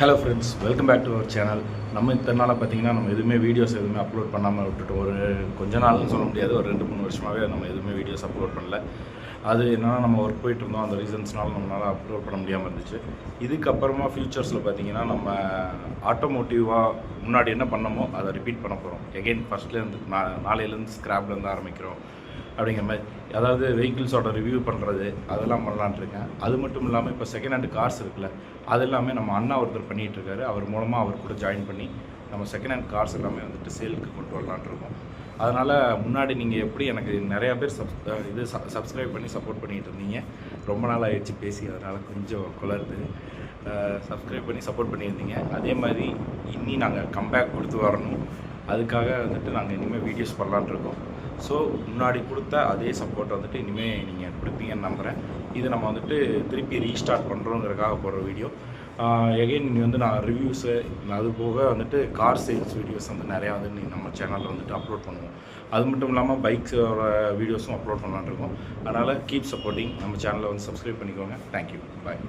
Hello friends, welcome back to our channel. நம்ம இத்தனை நாளாக பார்த்தீங்கன்னா நம்ம எதுவுமே வீடியோஸ் எதுவுமே அப்லோட் பண்ணாமல் விட்டுட்டோம். ஒரு கொஞ்ச நாள்னு சொல்ல முடியாது, ஒரு 2-3 வருஷமாகவே நம்ம எதுவுமே வீடியோஸ் அப்லோட் பண்ணல. அது என்னென்னா நம்ம ஒர்க் போயிட்டு இருந்தோம், அந்த ரீசன்ஸ்னால நம்மளால் அப்லோட் பண்ண முடியாமல் இருந்துச்சு. இதுக்கப்புறமா ஃப்யூச்சர்ஸில் பார்த்தீங்கன்னா நம்ம ஆட்டோமோட்டிவாக முன்னாடி என்ன பண்ணமோ அதை ரிப்பீட் பண்ண போகிறோம். எகெயின் ஃபஸ்ட்லேருந்து நாளையிலேருந்து ஸ்க்ராப்லேருந்து ஆரம்பிக்கிறோம் அப்படிங்கிற மாதிரி. அதாவது வெஹிக்கிள்ஸோட ரிவ்யூ பண்ணுறது அதெல்லாம் பண்ணலான்ட்டு இருக்கேன். அது மட்டும் இல்லாமல் இப்போ செகண்ட் ஹேண்ட் கார்ஸ் இருக்குல்ல, அது எல்லாமே நம்ம அண்ணா ஒருத்தர் பண்ணிகிட்ருக்காரு. அவர் மூலமாக அவர் கூட ஜாயின் பண்ணி நம்ம செகண்ட் ஹேண்ட் கார்ஸ் எல்லாமே வந்துட்டு சேலுக்கு கொண்டு வரலான்ட்டு இருக்கோம். அதனால் முன்னாடி நீங்கள் எப்படி எனக்கு நிறையா பேர் சப்ஸ்கிரைப் பண்ணி சப்போர்ட் பண்ணிகிட்டு இருந்தீங்க. ரொம்ப நாள் ஆகிடுச்சு பேசி, அதனால் கொஞ்சம் குளருது. சப்ஸ்கிரைப் பண்ணி சப்போர்ட் பண்ணியிருந்தீங்க. அதே மாதிரி இன்னி நாங்கள் கம்பேக் கொடுத்து வரணும். அதுக்காக வந்துட்டு நாங்கள் இனிமேல் வீடியோஸ் பண்ணலான்ட்டு இருக்கோம். ஸோ முன்னாடி கொடுத்த அதே சப்போர்ட் வந்துட்டு இனிமேல் நீங்கள் கொடுப்பீங்கன்னு நம்புகிறேன். இது நம்ம வந்துட்டு திருப்பி ரீஸ்டார்ட் பண்ணுறோங்கிறதுக்காக போடுற வீடியோ. எகைன் நீங்கள் வந்து நான் ரிவ்யூஸு அது போக வந்துட்டு கார் சேல்ஸ் வீடியோஸ் வந்து நிறையா வந்து நம்ம சேனலில் வந்துட்டு அப்லோட் பண்ணுவோம். அது மட்டும் இல்லாமல் பைக்ஸோட வீடியோஸும் அப்லோட் பண்ணலான்னு இருக்கோம். அதனால் கீப் சப்போர்ட்டிங். நம்ம சேனலை வந்து சப்ஸ்கிரைப் பண்ணிக்கோங்க. தேங்க்யூ, பாய்.